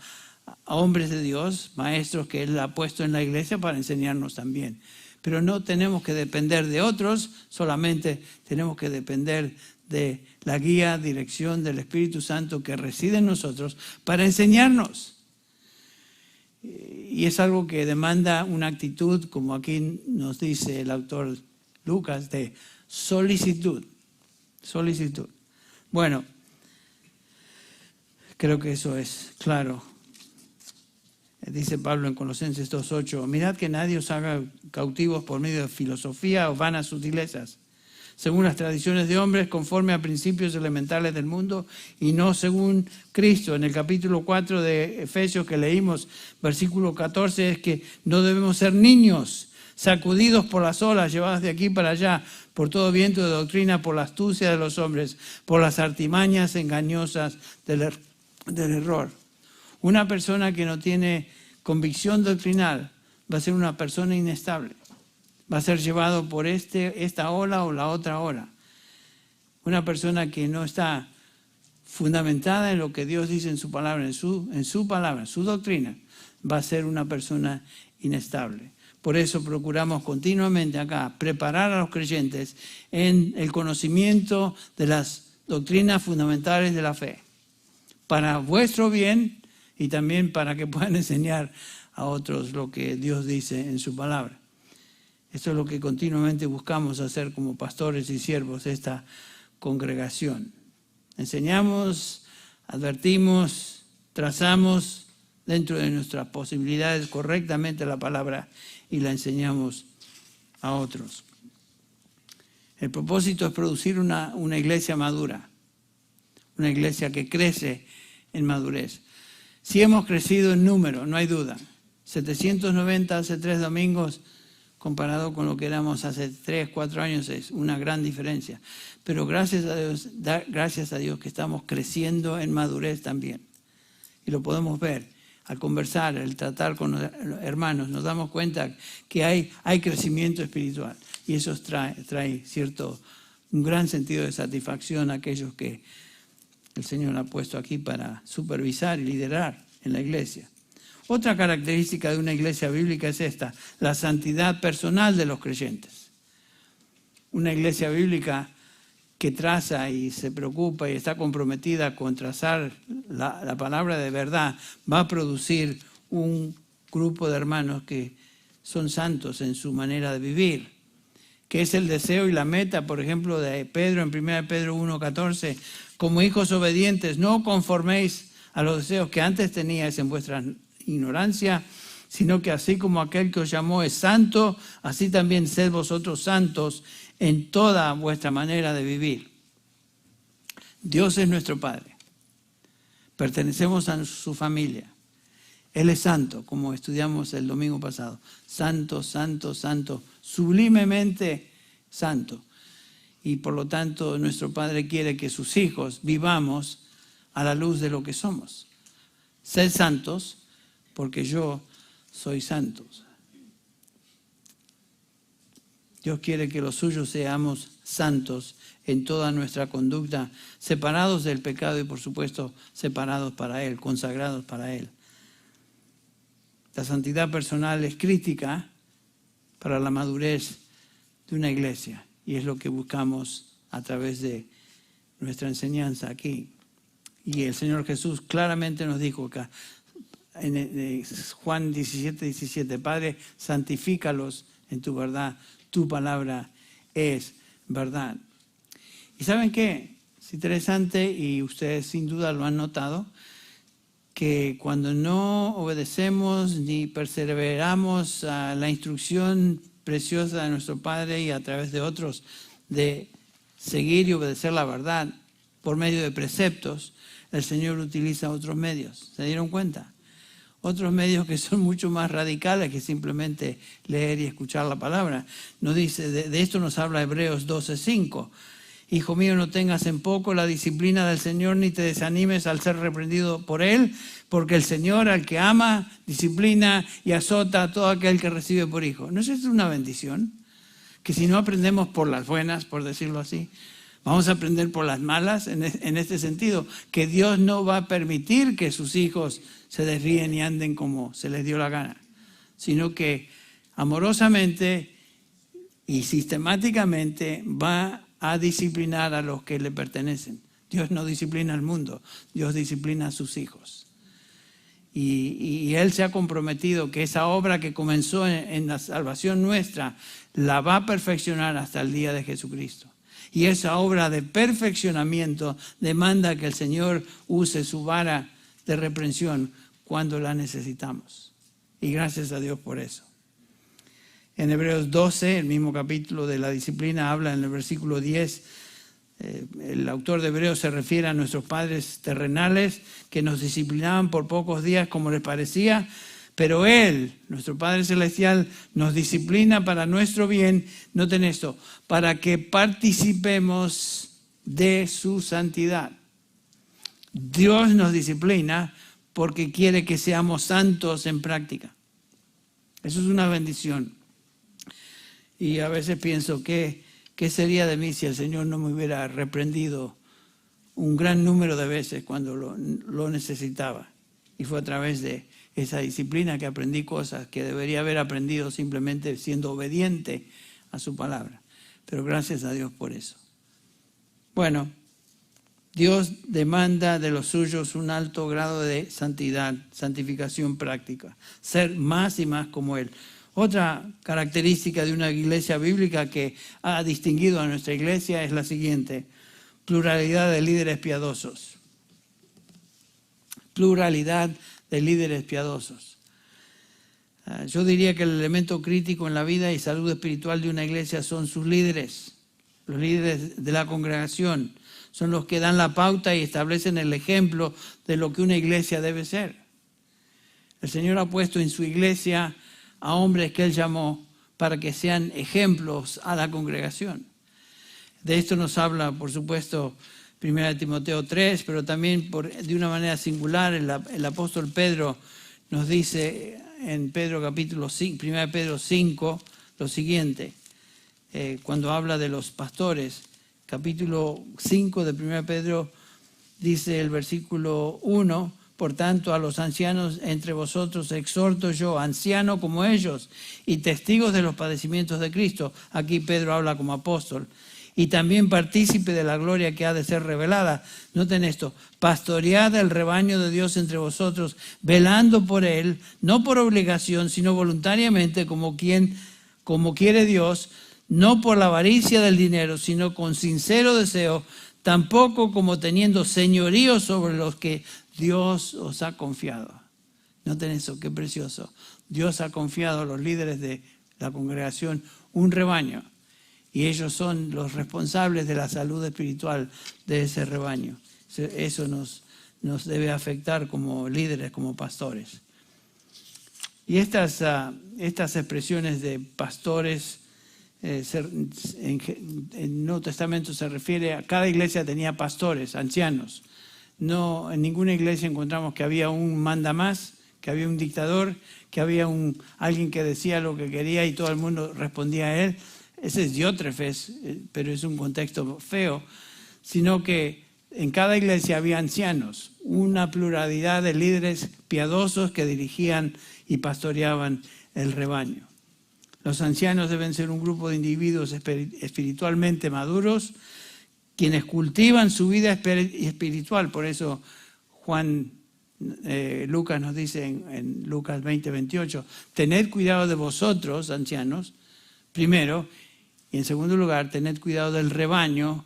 a hombres de Dios, maestros que Él ha puesto en la iglesia para enseñarnos también. Pero no tenemos que depender de otros, solamente tenemos que depender de la guía, dirección del Espíritu Santo que reside en nosotros para enseñarnos. Y es algo que demanda una actitud, como aquí nos dice el autor Lucas, de solicitud. Solicitud. Bueno, creo que eso es claro. Dice Pablo en Colosenses 2:8: mirad que nadie os haga cautivos por medio de filosofía o vanas sutilezas, según las tradiciones de hombres, conforme a principios elementales del mundo, y no según Cristo. En el capítulo 4 de Efesios que leímos, versículo 14, es que no debemos ser niños, sacudidos por las olas, llevados de aquí para allá, por todo viento de doctrina, por la astucia de los hombres, por las artimañas engañosas del error. Una persona que no tiene convicción doctrinal va a ser una persona inestable. Va a ser llevado por esta ola o la otra ola. Una persona que no está fundamentada en lo que Dios dice en su palabra, en su palabra, en su doctrina, va a ser una persona inestable. Por eso procuramos continuamente acá preparar a los creyentes en el conocimiento de las doctrinas fundamentales de la fe, para vuestro bien y también para que puedan enseñar a otros lo que Dios dice en su palabra. Esto es lo que continuamente buscamos hacer como pastores y siervos de esta congregación. Enseñamos, advertimos, trazamos dentro de nuestras posibilidades correctamente la palabra y la enseñamos a otros. El propósito es producir una iglesia madura, una iglesia que crece en madurez. Si hemos crecido en número, no hay duda. 790 hace 3 domingos, comparado con lo que éramos hace 3, 4 años, es una gran diferencia. Pero gracias a Dios que estamos creciendo en madurez también. Y lo podemos ver al conversar, al tratar con los hermanos. Nos damos cuenta que hay crecimiento espiritual. Y eso trae un gran sentido de satisfacción a aquellos que el Señor ha puesto aquí para supervisar y liderar en la iglesia. Otra característica de una iglesia bíblica es esta: la santidad personal de los creyentes. Una iglesia bíblica que traza y se preocupa y está comprometida con trazar la palabra de verdad va a producir un grupo de hermanos que son santos en su manera de vivir, que es el deseo y la meta, por ejemplo, de Pedro en 1 Pedro 1:14, como hijos obedientes, no conforméis a los deseos que antes teníais en vuestra ignorancia, sino que así como aquel que os llamó es santo, así también sed vosotros santos en toda vuestra manera de vivir. Dios es nuestro Padre. Pertenecemos a su familia. Él es santo, como estudiamos el domingo pasado. Santo, santo, santo, sublimemente santo. Y por lo tanto nuestro Padre quiere que sus hijos vivamos a la luz de lo que somos. Sed santos porque yo soy santo. Dios quiere que los suyos seamos santos en toda nuestra conducta, separados del pecado y por supuesto separados para Él, consagrados para Él. La santidad personal es crítica para la madurez de una iglesia y es lo que buscamos a través de nuestra enseñanza aquí. Y el Señor Jesús claramente nos dijo acá, en Juan 17:17, Padre, santifícalos en tu verdad, tu palabra es verdad. ¿Y saben qué? Es interesante, y ustedes sin duda lo han notado, que cuando no obedecemos ni perseveramos a la instrucción preciosa de nuestro Padre y a través de otros de seguir y obedecer la verdad por medio de preceptos, el Señor utiliza otros medios. ¿Se dieron cuenta? Otros medios que son mucho más radicales que simplemente leer y escuchar la palabra. Nos dice, de esto nos habla Hebreos 12:5. Hijo mío, no tengas en poco la disciplina del Señor, ni te desanimes al ser reprendido por Él, porque el Señor al que ama, disciplina y azota a todo aquel que recibe por hijo. ¿No es esto una bendición? Que si no aprendemos por las buenas, por decirlo así, vamos a aprender por las malas en este sentido, que Dios no va a permitir que sus hijos se desvíen y anden como se les dio la gana, sino que amorosamente y sistemáticamente va a disciplinar a los que le pertenecen. Dios no disciplina al mundo, Dios disciplina a sus hijos. Y Él se ha comprometido que esa obra que comenzó en la salvación nuestra la va a perfeccionar hasta el día de Jesucristo. Y esa obra de perfeccionamiento demanda que el Señor use su vara de reprensión cuando la necesitamos. Y gracias a Dios por eso. En Hebreos 12, el mismo capítulo de la disciplina, habla en el versículo 10. El autor de Hebreos se refiere a nuestros padres terrenales que nos disciplinaban por pocos días como les parecía, pero Él, nuestro Padre Celestial, nos disciplina para nuestro bien, noten esto, para que participemos de su santidad. Dios nos disciplina porque quiere que seamos santos en práctica. Eso es una bendición. Y a veces pienso, ¿qué sería de mí si el Señor no me hubiera reprendido un gran número de veces cuando lo necesitaba? Y fue a través de esa disciplina que aprendí cosas que debería haber aprendido simplemente siendo obediente a su palabra. Pero gracias a Dios por eso. Bueno, Dios demanda de los suyos un alto grado de santidad, santificación práctica, ser más y más como Él. Otra característica de una iglesia bíblica que ha distinguido a nuestra iglesia es la siguiente: pluralidad de líderes piadosos. Pluralidad de líderes piadosos. Yo diría que el elemento crítico en la vida y salud espiritual de una iglesia son sus líderes, los líderes de la congregación. Son los que dan la pauta y establecen el ejemplo de lo que una iglesia debe ser. El Señor ha puesto en su iglesia a hombres que Él llamó para que sean ejemplos a la congregación. De esto nos habla, por supuesto, 1 Timoteo 3, pero también de una manera singular el apóstol Pedro nos dice en Pedro capítulo 5, 1 Pedro 5, lo siguiente, cuando habla de los pastores. Capítulo 5 de 1 Pedro dice el versículo 1, por tanto a los ancianos entre vosotros exhorto yo, anciano como ellos, y testigos de los padecimientos de Cristo. Aquí Pedro habla como apóstol. Y también partícipe de la gloria que ha de ser revelada. Noten esto, pastoread el rebaño de Dios entre vosotros, velando por él, no por obligación, sino voluntariamente, como quiere Dios, no por la avaricia del dinero, sino con sincero deseo, tampoco como teniendo señorío sobre los que Dios os ha confiado. Noten eso, qué precioso. Dios ha confiado a los líderes de la congregación un rebaño. Y ellos son los responsables de la salud espiritual de ese rebaño. Eso nos debe afectar como líderes, como pastores. Y estas expresiones de pastores, en el Nuevo Testamento se refiere a cada iglesia tenía pastores, ancianos. No, en ninguna iglesia encontramos que había un mandamás, que había un dictador, que había alguien que decía lo que quería y todo el mundo respondía a él. Ese es Diótrefes, pero es un contexto feo, sino que en cada iglesia había ancianos, una pluralidad de líderes piadosos que dirigían y pastoreaban el rebaño. Los ancianos deben ser un grupo de individuos espiritualmente maduros, quienes cultivan su vida espiritual. Por eso Lucas nos dice en Lucas 20:28, tened cuidado de vosotros, ancianos, primero, y en segundo lugar, tened cuidado del rebaño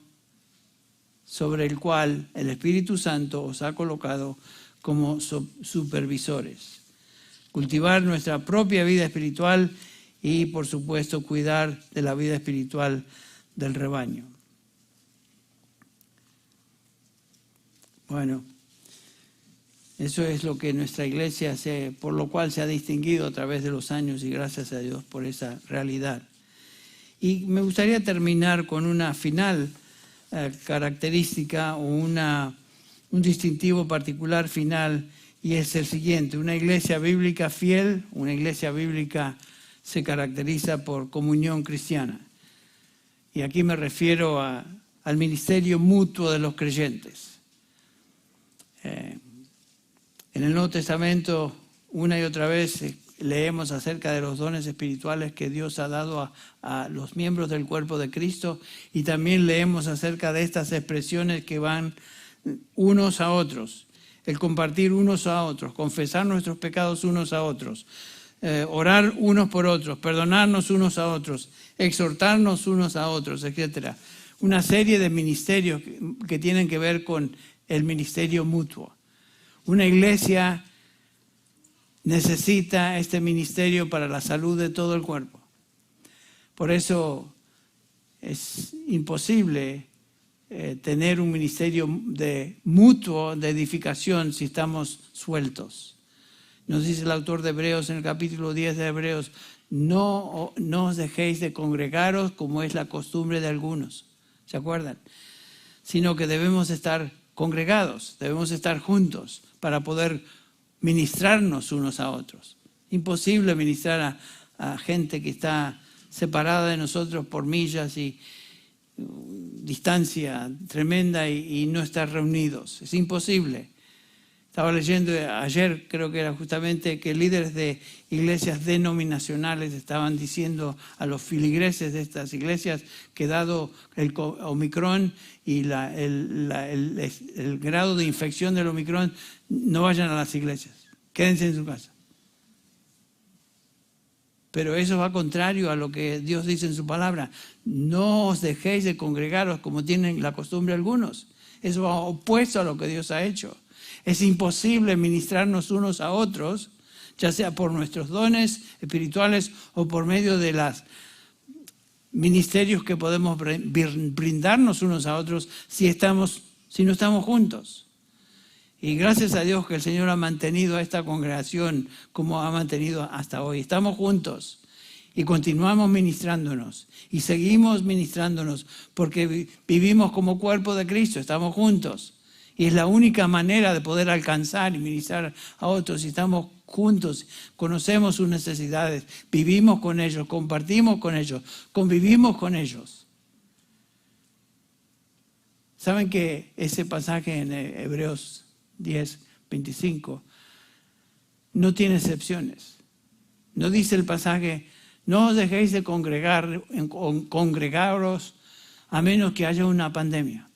sobre el cual el Espíritu Santo os ha colocado como supervisores. Cultivar nuestra propia vida espiritual y, por supuesto, cuidar de la vida espiritual del rebaño. Bueno, eso es lo que nuestra iglesia por lo cual se ha distinguido a través de los años, y gracias a Dios por esa realidad. Y me gustaría terminar con una final característica o un distintivo particular final, y es el siguiente: una iglesia bíblica fiel, una iglesia bíblica se caracteriza por comunión cristiana. Y aquí me refiero al ministerio mutuo de los creyentes. En el Nuevo Testamento, una y otra vez, leemos acerca de los dones espirituales que Dios ha dado a los miembros del cuerpo de Cristo, y también leemos acerca de estas expresiones que van unos a otros, el compartir unos a otros, confesar nuestros pecados unos a otros, orar unos por otros, perdonarnos unos a otros, exhortarnos unos a otros, etc. Una serie de ministerios que tienen que ver con el ministerio mutuo. Una iglesia necesita este ministerio para la salud de todo el cuerpo. Por eso es imposible tener un ministerio mutuo de edificación si estamos sueltos. Nos dice el autor de Hebreos en el capítulo 10 de Hebreos, no os dejéis de congregaros como es la costumbre de algunos. ¿Se acuerdan? Sino que debemos estar congregados, debemos estar juntos para poder ministrarnos unos a otros. Imposible ministrar a gente que está separada de nosotros por millas y distancia tremenda y no estar reunidos. Es imposible. Estaba leyendo ayer, creo que era justamente, que líderes de iglesias denominacionales estaban diciendo a los filigreses de estas iglesias que dado el Omicron y el grado de infección del Omicron, no vayan a las iglesias, quédense en su casa. Pero eso va contrario a lo que Dios dice en su palabra. No os dejéis de congregaros como tienen la costumbre algunos. Eso va opuesto a lo que Dios ha hecho. Es imposible ministrarnos unos a otros, ya sea por nuestros dones espirituales o por medio de los ministerios que podemos brindarnos unos a otros si no estamos juntos. Y gracias a Dios que el Señor ha mantenido a esta congregación como ha mantenido hasta hoy. Estamos juntos Y continuamos ministrándonos y seguimos ministrándonos porque vivimos como cuerpo de Cristo, estamos juntos. Y es la única manera de poder alcanzar y ministrar a otros. Si estamos juntos, conocemos sus necesidades, vivimos con ellos, compartimos con ellos, convivimos con ellos. ¿Saben que ese pasaje en Hebreos 10:25 no tiene excepciones? No dice el pasaje, no os dejéis de congregaros a menos que haya una pandemia,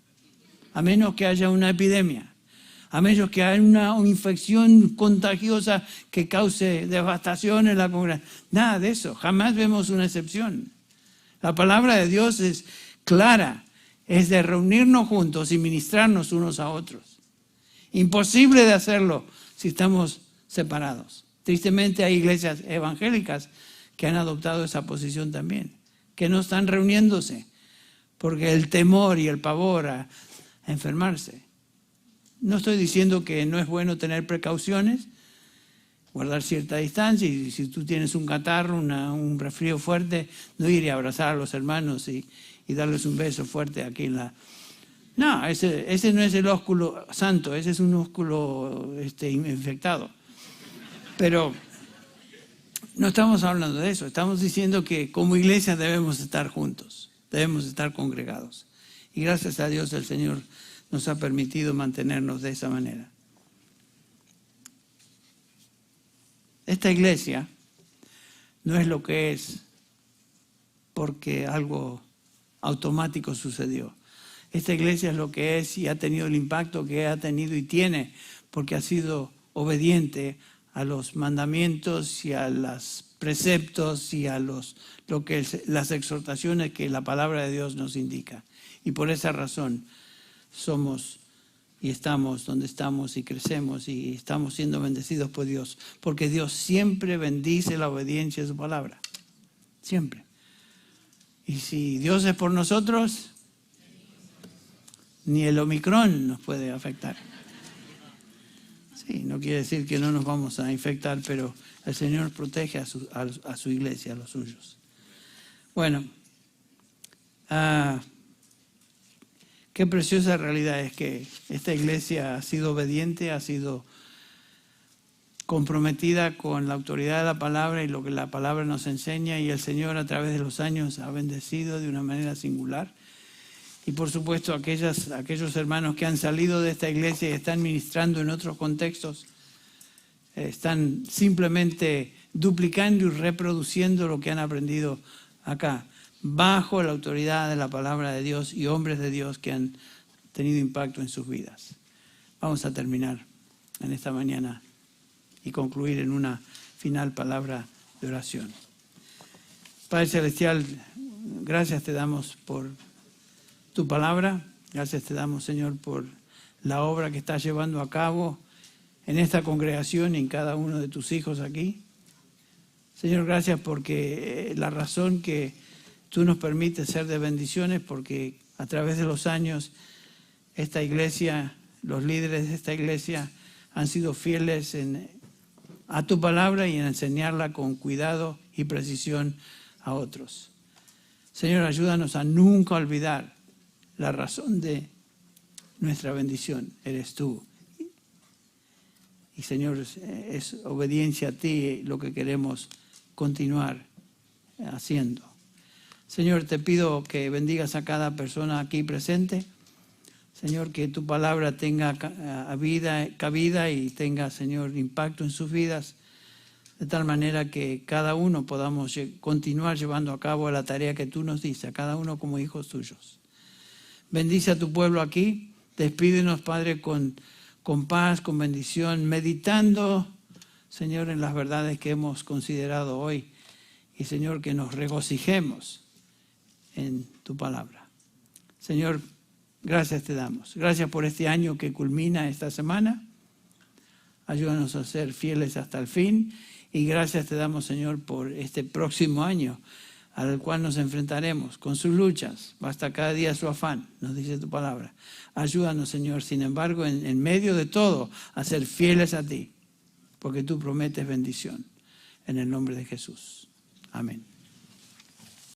a menos que haya una epidemia, a menos que haya una infección contagiosa que cause devastación en la congregación. Nada de eso, jamás vemos una excepción. La palabra de Dios es clara, es de reunirnos juntos y ministrarnos unos a otros. Imposible de hacerlo si estamos separados. Tristemente hay iglesias evangélicas que han adoptado esa posición también, que no están reuniéndose porque el temor y el pavor a enfermarse. No estoy diciendo que no es bueno tener precauciones, guardar cierta distancia, y si tú tienes un catarro, un resfrío fuerte, no ir y abrazar a los hermanos y darles un beso fuerte aquí en la... No, ese no es el ósculo santo, ese es un ósculo infectado. Pero no estamos hablando de eso, estamos diciendo que como iglesia debemos estar juntos, debemos estar congregados. Y gracias a Dios el Señor nos ha permitido mantenernos de esa manera. Esta iglesia no es lo que es porque algo automático sucedió. Esta iglesia es lo que es y ha tenido el impacto que ha tenido y tiene porque ha sido obediente a los mandamientos y a los preceptos y a las exhortaciones que la palabra de Dios nos indica. Y por esa razón somos y estamos donde estamos y crecemos y estamos siendo bendecidos por Dios. Porque Dios siempre bendice la obediencia a su palabra. Siempre. Y si Dios es por nosotros, ni el Omicron nos puede afectar. Sí, no quiere decir que no nos vamos a infectar, pero el Señor protege a su iglesia, a los suyos. Bueno, qué preciosa realidad es que esta iglesia ha sido obediente, ha sido comprometida con la autoridad de la palabra y lo que la palabra nos enseña, y el Señor a través de los años ha bendecido de una manera singular. Y por supuesto aquellos hermanos que han salido de esta iglesia y están ministrando en otros contextos, están simplemente duplicando y reproduciendo lo que han aprendido acá, bajo la autoridad de la palabra de Dios y hombres de Dios que han tenido impacto en sus vidas. Vamos a terminar en esta mañana y concluir en una final palabra de oración. Padre Celestial, gracias te damos por tu palabra. Gracias te damos, Señor, por la obra que estás llevando a cabo en esta congregación y en cada uno de tus hijos aquí. Señor, gracias porque la razón que tú nos permites ser de bendiciones, porque a través de los años esta iglesia, los líderes de esta iglesia han sido fieles a tu palabra y en enseñarla con cuidado y precisión a otros. Señor, ayúdanos a nunca olvidar la razón de nuestra bendición, eres tú. Y Señor, es obediencia a ti lo que queremos continuar haciendo. Señor, te pido que bendigas a cada persona aquí presente. Señor, que tu palabra tenga cabida y tenga, Señor, impacto en sus vidas, de tal manera que cada uno podamos continuar llevando a cabo la tarea que tú nos dices, a cada uno como hijos tuyos. Bendice a tu pueblo aquí, despídenos, Padre, con paz, con bendición, meditando, Señor, en las verdades que hemos considerado hoy. Y, Señor, que nos regocijemos en tu palabra. Señor, gracias te damos. Gracias por este año que culmina esta semana. Ayúdanos a ser fieles hasta el fin. Y gracias te damos, Señor, por este próximo año al cual nos enfrentaremos con sus luchas. Basta cada día su afán, nos dice tu palabra. Ayúdanos, Señor, sin embargo, en medio de todo, a ser fieles a ti, porque tú prometes bendición. En el nombre de Jesús. Amén.